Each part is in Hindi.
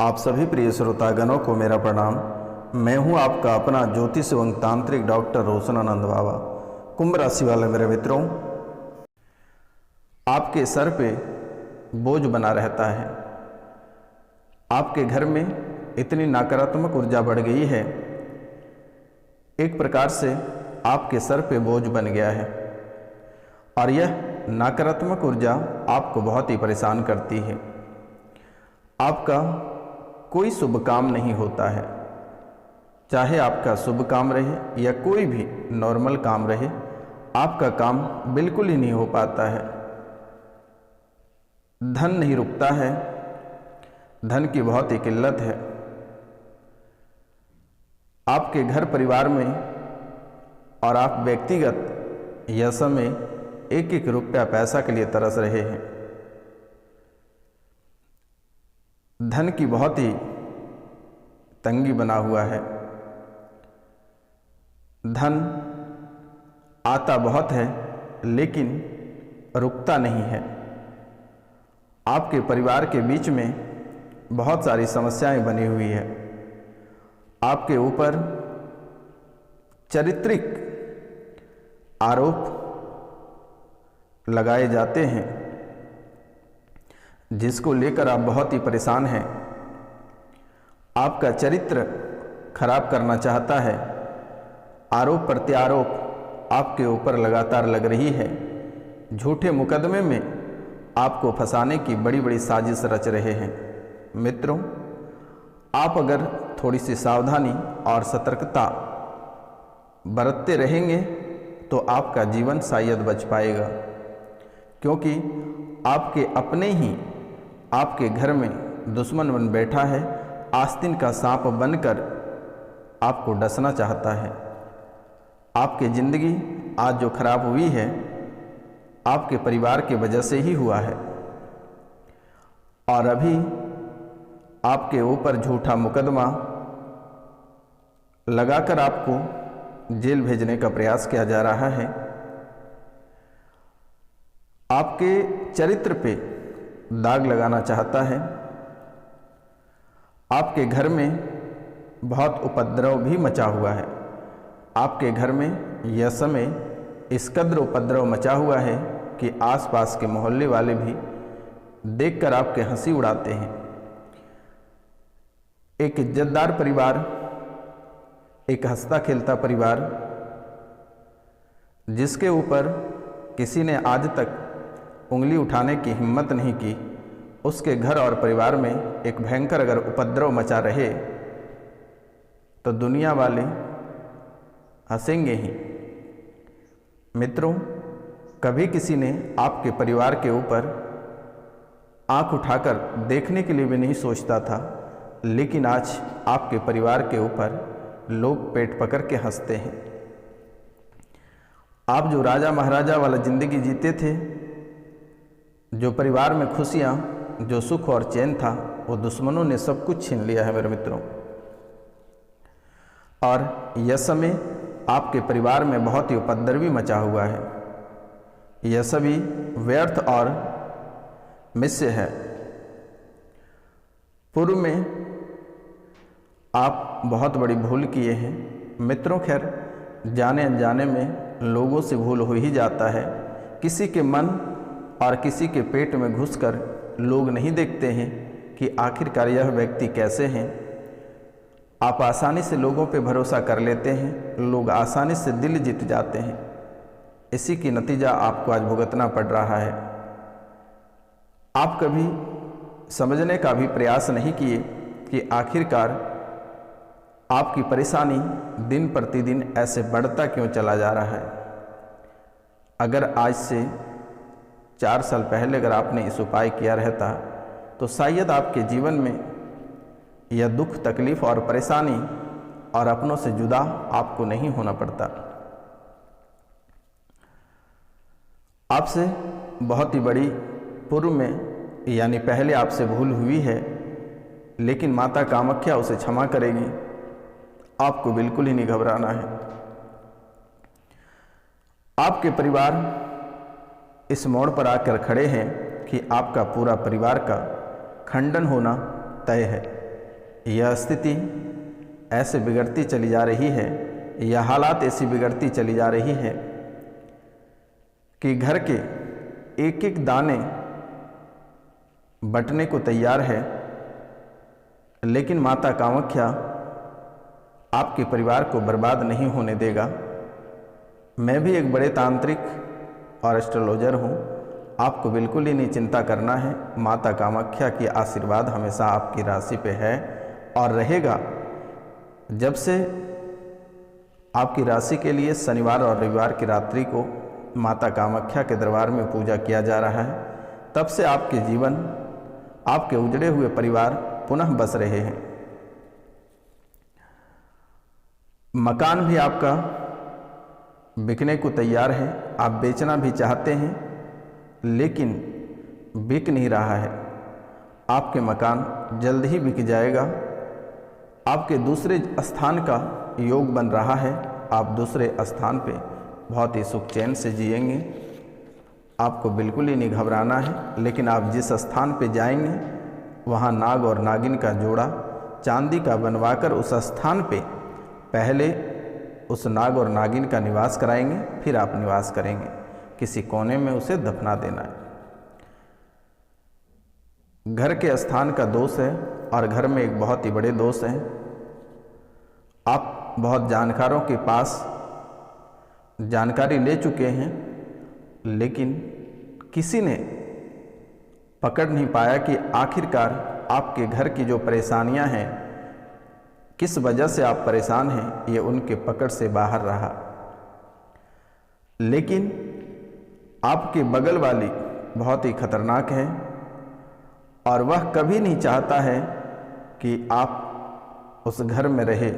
आप सभी प्रिय श्रोतागणों को मेरा प्रणाम। मैं हूं आपका अपना ज्योतिष एवं तांत्रिक डॉक्टर रोशनानंद बाबा। कुंभ राशि वाले मेरे मित्रों, आपके सर पे बोझ बना रहता है। आपके घर में इतनी नकारात्मक ऊर्जा बढ़ गई है, एक प्रकार से आपके सर पे बोझ बन गया है और यह नकारात्मक ऊर्जा आपको बहुत ही परेशान करती है। आपका कोई शुभ काम नहीं होता है, चाहे आपका शुभ काम रहे या कोई भी नॉर्मल काम रहे, आपका काम बिल्कुल ही नहीं हो पाता है। धन नहीं रुकता है, धन की बहुत ही किल्लत है। आपके घर परिवार में और आप व्यक्तिगत यह समय एक एक रुपया पैसा के लिए तरस रहे हैं। धन की बहुत ही तंगी बना हुआ है। धन आता बहुत है लेकिन रुकता नहीं है। आपके परिवार के बीच में बहुत सारी समस्याएं बनी हुई है। आपके ऊपर चारित्रिक आरोप लगाए जाते हैं, जिसको लेकर आप बहुत ही परेशान हैं। आपका चरित्र खराब करना चाहता है। आरोप प्रत्यारोप आपके ऊपर लगातार लग रही है। झूठे मुकदमे में आपको फंसाने की बड़ी बड़ी साजिश रच रहे हैं। मित्रों, आप अगर थोड़ी सी सावधानी और सतर्कता बरतते रहेंगे तो आपका जीवन शायद बच पाएगा, क्योंकि आपके अपने ही आपके घर में दुश्मन बन बैठा है। आस्तीन का सांप बनकर आपको डसना चाहता है। आपकी ज़िंदगी आज जो खराब हुई है, आपके परिवार की वजह से ही हुआ है और अभी आपके ऊपर झूठा मुकदमा लगाकर आपको जेल भेजने का प्रयास किया जा रहा है। आपके चरित्र पे दाग लगाना चाहता है। आपके घर में बहुत उपद्रव भी मचा हुआ है। आपके घर में यह समय इस कदर उपद्रव मचा हुआ है कि आसपास के मोहल्ले वाले भी देखकर आपके हंसी उड़ाते हैं। एक इज्जतदार परिवार, एक हंसता खेलता परिवार, जिसके ऊपर किसी ने आज तक उंगली उठाने की हिम्मत नहीं की, उसके घर और परिवार में एक भयंकर अगर उपद्रव मचा रहे तो दुनिया वाले हंसेंगे ही। मित्रों, कभी किसी ने आपके परिवार के ऊपर आंख उठाकर देखने के लिए भी नहीं सोचता था, लेकिन आज आपके परिवार के ऊपर लोग पेट पकड़ के हंसते हैं। आप जो राजा महाराजा वाला जिंदगी जीते थे, जो परिवार में खुशियाँ, जो सुख और चैन था, वो दुश्मनों ने सब कुछ छीन लिया है मेरे मित्रों। और यह समय आपके परिवार में बहुत ही उपद्रवी मचा हुआ है। यह सभी व्यर्थ और मिथ्य है। पूर्व में आप बहुत बड़ी भूल किए हैं। मित्रों, खैर जाने अनजाने में लोगों से भूल हो ही जाता है। किसी के मन और किसी के पेट में घुसकर लोग नहीं देखते हैं कि आखिरकार यह व्यक्ति कैसे हैं। आप आसानी से लोगों पे भरोसा कर लेते हैं, लोग आसानी से दिल जीत जाते हैं। इसी की नतीजा आपको आज भुगतना पड़ रहा है। आप कभी समझने का भी प्रयास नहीं किए कि आखिरकार आपकी परेशानी दिन प्रतिदिन ऐसे बढ़ता क्यों चला जा रहा है। अगर आज से 4 साल पहले अगर आपने इस उपाय किया रहता तो शायद आपके जीवन में यह दुख, तकलीफ और परेशानी और अपनों से जुदा आपको नहीं होना पड़ता। आपसे बहुत ही बड़ी पूर्व में यानी पहले आपसे भूल हुई है, लेकिन माता कामाख्या उसे क्षमा करेगी। आपको बिल्कुल ही नहीं घबराना है। आपके परिवार इस मोड़ पर आकर खड़े हैं कि आपका पूरा परिवार का खंडन होना तय है। यह स्थिति ऐसे बिगड़ती चली जा रही है, यह हालात ऐसी बिगड़ती चली जा रही है कि घर के एक एक दाने बंटने को तैयार है, लेकिन माता कामाख्या आपके परिवार को बर्बाद नहीं होने देगा। मैं भी एक बड़े तांत्रिक और एस्ट्रोलॉजर हूँ। आपको बिल्कुल ही नहीं चिंता करना है। माता कामाख्या की आशीर्वाद हमेशा आपकी राशि पे है और रहेगा। जब से आपकी राशि के लिए शनिवार और रविवार की रात्रि को माता कामाख्या के दरबार में पूजा किया जा रहा है, तब से आपके जीवन, आपके उजड़े हुए परिवार पुनः बस रहे हैं। मकान भी आपका बिकने को तैयार है। आप बेचना भी चाहते हैं, लेकिन बिक नहीं रहा है। आपके मकान जल्द ही बिक जाएगा। आपके दूसरे स्थान का योग बन रहा है। आप दूसरे स्थान पे बहुत ही सुख चैन से जिएंगे। आपको बिल्कुल ही नहीं घबराना है। लेकिन आप जिस स्थान पे जाएंगे वहाँ नाग और नागिन का जोड़ा चांदी का बनवाकर उस स्थान पे पहले उस नाग और नागिन का निवास कराएंगे, फिर आप निवास करेंगे। किसी कोने में उसे दफना देना है। घर के स्थान का दोष है और घर में एक बहुत ही बड़े दोष हैं। आप बहुत जानकारों के पास जानकारी ले चुके हैं, लेकिन किसी ने पकड़ नहीं पाया कि आखिरकार आपके घर की जो परेशानियां हैं, किस वजह से आप परेशान हैं, ये उनके पकड़ से बाहर रहा। लेकिन आपके बगल वाली बहुत ही खतरनाक है और वह कभी नहीं चाहता है कि आप उस घर में रहे।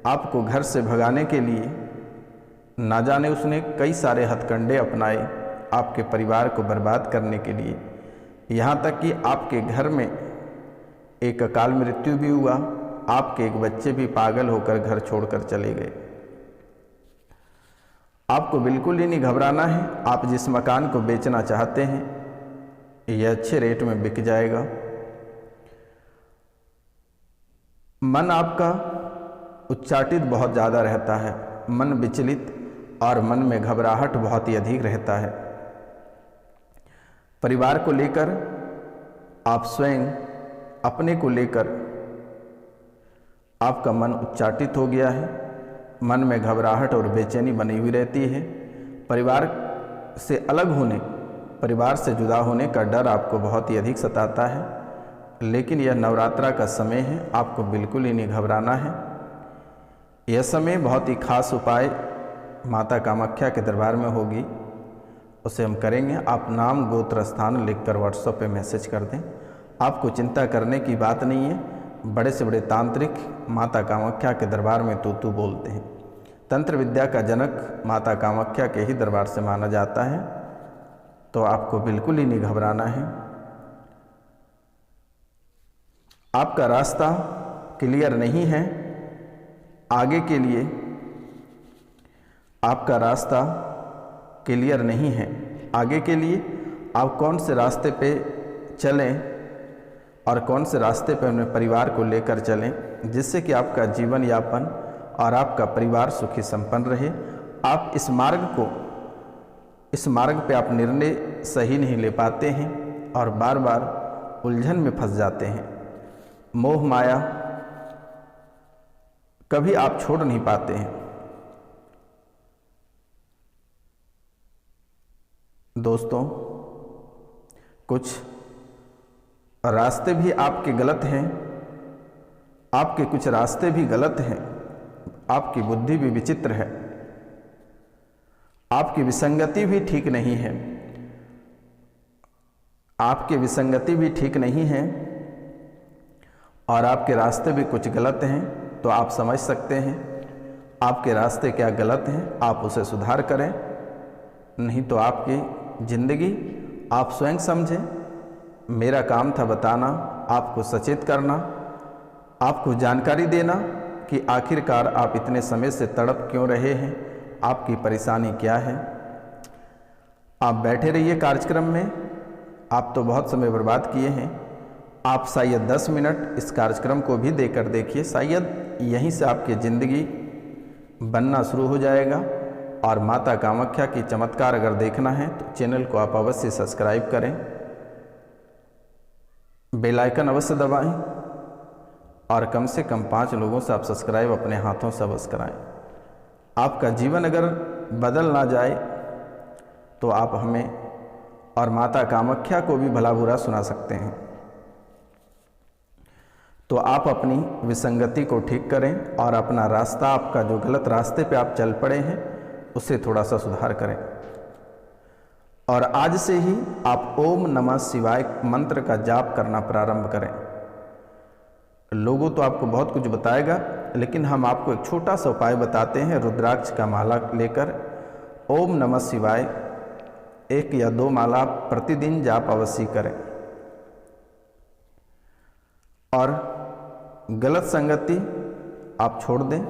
आपको घर से भगाने के लिए ना जाने उसने कई सारे हथकंडे अपनाए आपके परिवार को बर्बाद करने के लिए। यहाँ तक कि आपके घर में एक अकाल मृत्यु भी हुआ। आपके एक बच्चे भी पागल होकर घर छोड़कर चले गए। आपको बिल्कुल ही नहीं घबराना है। आप जिस मकान को बेचना चाहते हैं, यह अच्छे रेट में बिक जाएगा। मन आपका उच्चाटित बहुत ज़्यादा रहता है, मन विचलित और मन में घबराहट बहुत ही अधिक रहता है। परिवार को लेकर आप स्वयं अपने को लेकर आपका मन उच्चाटित हो गया है। मन में घबराहट और बेचैनी बनी हुई रहती है। परिवार से अलग होने, परिवार से जुदा होने का डर आपको बहुत ही अधिक सताता है। लेकिन यह नवरात्रा का समय है, आपको बिल्कुल ही नहीं घबराना है। यह समय बहुत ही खास उपाय माता कामाख्या के दरबार में होगी, उसे हम करेंगे। आप नाम गोत्र स्थान लिखकर व्हाट्सएप पे मैसेज कर दें। आपको चिंता करने की बात नहीं है। बड़े से बड़े तांत्रिक माता कामाख्या के दरबार में तू बोलते हैं। तंत्र विद्या का जनक माता कामाख्या के ही दरबार से माना जाता है। तो आपको बिल्कुल ही नहीं घबराना है। आपका रास्ता क्लियर नहीं है आगे के लिए, आपका रास्ता क्लियर नहीं है आगे के लिए। आप कौन से रास्ते पे चलें और कौन से रास्ते पे अपने परिवार को लेकर चलें, जिससे कि आपका जीवन यापन और आपका परिवार सुखी संपन्न रहे। आप इस मार्ग पे आप निर्णय सही नहीं ले पाते हैं और बार बार उलझन में फंस जाते हैं। मोह माया कभी आप छोड़ नहीं पाते हैं। दोस्तों, कुछ रास्ते भी आपके गलत हैं, आपके कुछ रास्ते भी गलत हैं, आपकी बुद्धि भी विचित्र है, आपकी विसंगति भी ठीक नहीं है, आपकी विसंगति भी ठीक नहीं है और आपके रास्ते भी कुछ गलत हैं। तो आप समझ सकते हैं आपके रास्ते क्या गलत हैं, आप उसे सुधार करें। नहीं तो आपकी जिंदगी आप स्वयं समझें। मेरा काम था बताना, आपको सचेत करना, आपको जानकारी देना कि आखिरकार आप इतने समय से तड़प क्यों रहे हैं, आपकी परेशानी क्या है। आप बैठे रहिए कार्यक्रम में। आप तो बहुत समय बर्बाद किए हैं। आप शायद 10 मिनट इस कार्यक्रम को भी देकर देखिए, शायद यहीं से आपकी ज़िंदगी बनना शुरू हो जाएगा। और माता कामाख्या की चमत्कार अगर देखना है तो चैनल को आप अवश्य सब्सक्राइब करें, बेल आइकन अवश्य दबाएं और कम से कम 5 लोगों से आप सब्सक्राइब अपने हाथों से अवश्य कराएं। आपका जीवन अगर बदल ना जाए तो आप हमें और माता कामाख्या को भी भला बुरा सुना सकते हैं। तो आप अपनी विसंगति को ठीक करें और अपना रास्ता, आपका जो गलत रास्ते पे आप चल पड़े हैं उसे थोड़ा सा सुधार करें। और आज से ही आप ओम नमः शिवाय मंत्र का जाप करना प्रारंभ करें। लोगों तो आपको बहुत कुछ बताएगा, लेकिन हम आपको एक छोटा सा उपाय बताते हैं। रुद्राक्ष का माला लेकर ओम नमः शिवाय 1 या 2 माला प्रतिदिन जाप अवश्य करें और गलत संगति आप छोड़ दें,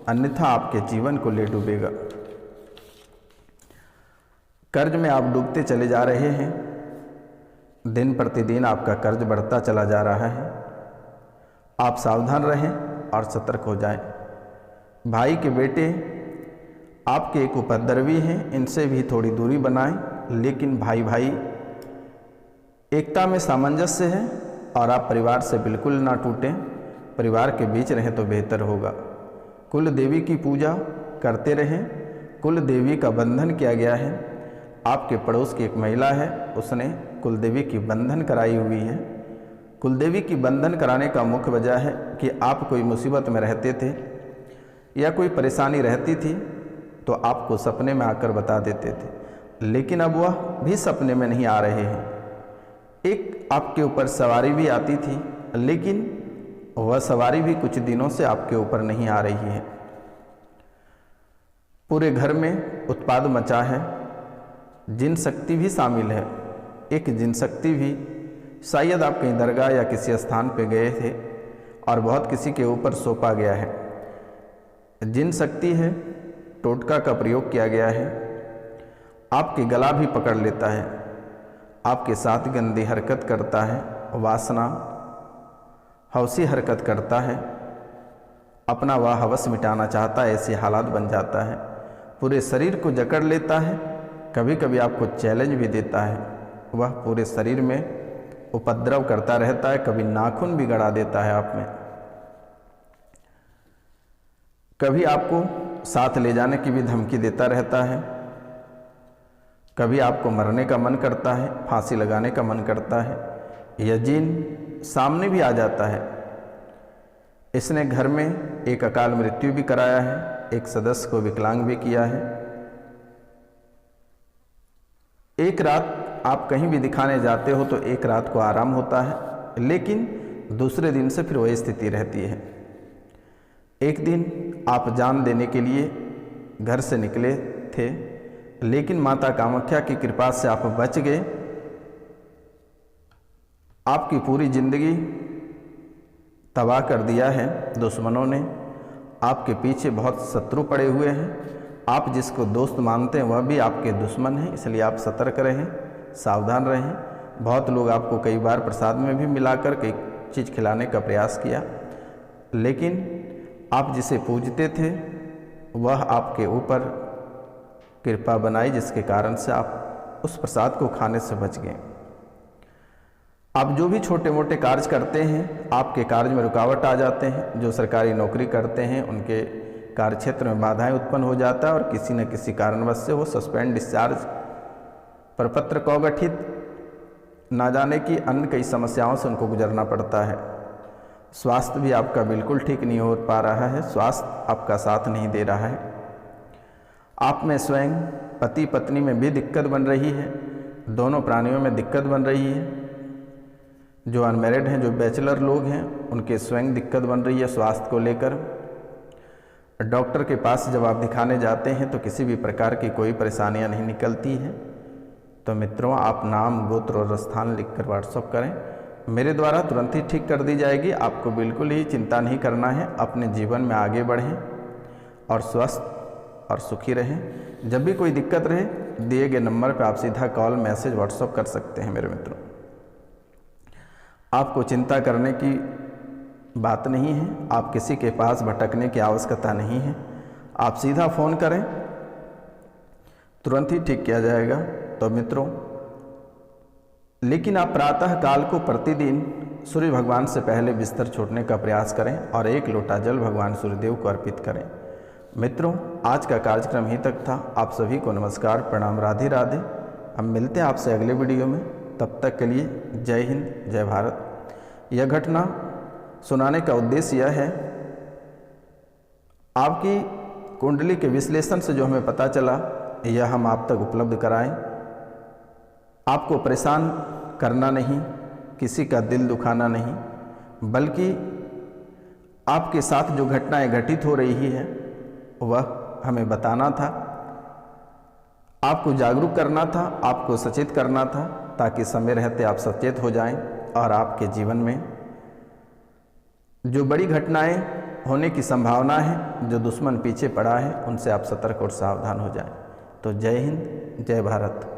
अन्यथा आपके जीवन को ले डूबेगा। कर्ज में आप डूबते चले जा रहे हैं, दिन प्रतिदिन आपका कर्ज बढ़ता चला जा रहा है। आप सावधान रहें और सतर्क हो जाएं। भाई के बेटे आपके एक उपद्रवी हैं, इनसे भी थोड़ी दूरी बनाएं, लेकिन भाई भाई एकता में सामंजस्य है और आप परिवार से बिल्कुल ना टूटें, परिवार के बीच रहें तो बेहतर होगा। कुल देवी की पूजा करते रहें, कुल देवी का बंधन किया गया है। आपके पड़ोस की एक महिला है, उसने कुल देवी की बंधन कराई हुई है। कुल देवी की बंधन कराने का मुख्य वजह है कि आप कोई मुसीबत में रहते थे या कोई परेशानी रहती थी तो आपको सपने में आकर बता देते थे, लेकिन अब वह भी सपने में नहीं आ रहे हैं। एक आपके ऊपर सवारी भी आती थी, लेकिन वह सवारी भी कुछ दिनों से आपके ऊपर नहीं आ रही है। पूरे घर में उत्पाद मचा है, जिन शक्ति भी शामिल है। एक जिन शक्ति भी, शायद आप कहीं दरगाह या किसी स्थान पे गए थे और बहुत किसी के ऊपर सौंपा गया है। जिन शक्ति है, टोटका का प्रयोग किया गया है, आपके गला भी पकड़ लेता है, आपके साथ गंदी हरकत करता है, वासना हवसी हरकत करता है, अपना वह हवस मिटाना चाहता है, ऐसे हालात बन जाता है। पूरे शरीर को जकड़ लेता है, कभी कभी आपको चैलेंज भी देता है। वह पूरे शरीर में उपद्रव करता रहता है, कभी नाखून भी गड़ा देता है आप में, कभी आपको साथ ले जाने की भी धमकी देता रहता है, कभी आपको मरने का मन करता है, फांसी लगाने का मन करता है। यह जिन सामने भी आ जाता है। इसने घर में एक अकाल मृत्यु भी कराया है, एक सदस्य को विकलांग भी किया है। एक रात आप कहीं भी दिखाने जाते हो तो एक रात को आराम होता है, लेकिन दूसरे दिन से फिर वही स्थिति रहती है। एक दिन आप जान देने के लिए घर से निकले थे, लेकिन माता कामाख्या की कृपा से आप बच गए। आपकी पूरी जिंदगी तबाह कर दिया है दुश्मनों ने। आपके पीछे बहुत शत्रु पड़े हुए हैं। आप जिसको दोस्त मानते हैं वह भी आपके दुश्मन हैं, इसलिए आप सतर्क रहें, सावधान रहें। बहुत लोग आपको कई बार प्रसाद में भी मिलाकर कई चीज़ खिलाने का प्रयास किया, लेकिन आप जिसे पूजते थे वह आपके ऊपर कृपा बनाई, जिसके कारण से आप उस प्रसाद को खाने से बच गए। आप जो भी छोटे मोटे कार्य करते हैं, आपके कार्य में रुकावट आ जाते हैं। जो सरकारी नौकरी करते हैं उनके कार्य क्षेत्र में बाधाएं उत्पन्न हो जाता है और किसी न किसी कारणवश से वो सस्पेंड, डिस्चार्ज, प्रपत्र को गठित, ना जाने की अन्य कई समस्याओं से उनको गुजरना पड़ता है। स्वास्थ्य भी आपका बिल्कुल ठीक नहीं हो पा रहा है, स्वास्थ्य आपका साथ नहीं दे रहा है। आप में स्वयं पति पत्नी में भी दिक्कत बन रही है, दोनों प्राणियों में दिक्कत बन रही है। जो अनमैरिड हैं, जो बैचलर लोग हैं, उनके स्वयं दिक्कत बन रही है स्वास्थ्य को लेकर। डॉक्टर के पास जब आप दिखाने जाते हैं तो किसी भी प्रकार की कोई परेशानियां नहीं निकलती हैं। तो मित्रों, आप नाम, गोत्र और स्थान लिखकर व्हाट्सअप करें, मेरे द्वारा तुरंत ही ठीक कर दी जाएगी। आपको बिल्कुल ही चिंता नहीं करना है। अपने जीवन में आगे बढ़ें और स्वस्थ और सुखी रहें। जब भी कोई दिक्कत रहे, दिए गए नंबर पर आप सीधा कॉल, मैसेज, व्हाट्सअप कर सकते हैं मेरे मित्रों। आपको चिंता करने की बात नहीं है, आप किसी के पास भटकने की आवश्यकता नहीं है। आप सीधा फ़ोन करें, तुरंत ही ठीक किया जाएगा। तो मित्रों, लेकिन आप प्रातः काल को प्रतिदिन सूर्य भगवान से पहले बिस्तर छोड़ने का प्रयास करें और 1 लोटा जल भगवान सूर्यदेव को अर्पित करें। मित्रों, आज का कार्यक्रम यहीं तक था। आप सभी को नमस्कार, प्रणाम, राधे राधे। हम मिलते हैं आपसे अगले वीडियो में। तब तक के लिए जय हिंद, जय भारत। यह घटना सुनाने का उद्देश्य यह है, आपकी कुंडली के विश्लेषण से जो हमें पता चला, यह हम आप तक उपलब्ध कराएं। आपको परेशान करना नहीं, किसी का दिल दुखाना नहीं, बल्कि आपके साथ जो घटनाएं घटित हो रही है वह हमें बताना था, आपको जागरूक करना था, आपको सचेत करना था, ताकि समय रहते आप सचेत हो जाएं और आपके जीवन में जो बड़ी घटनाएं होने की संभावना है, जो दुश्मन पीछे पड़ा है, उनसे आप सतर्क और सावधान हो जाएं। तो जय हिंद, जय भारत।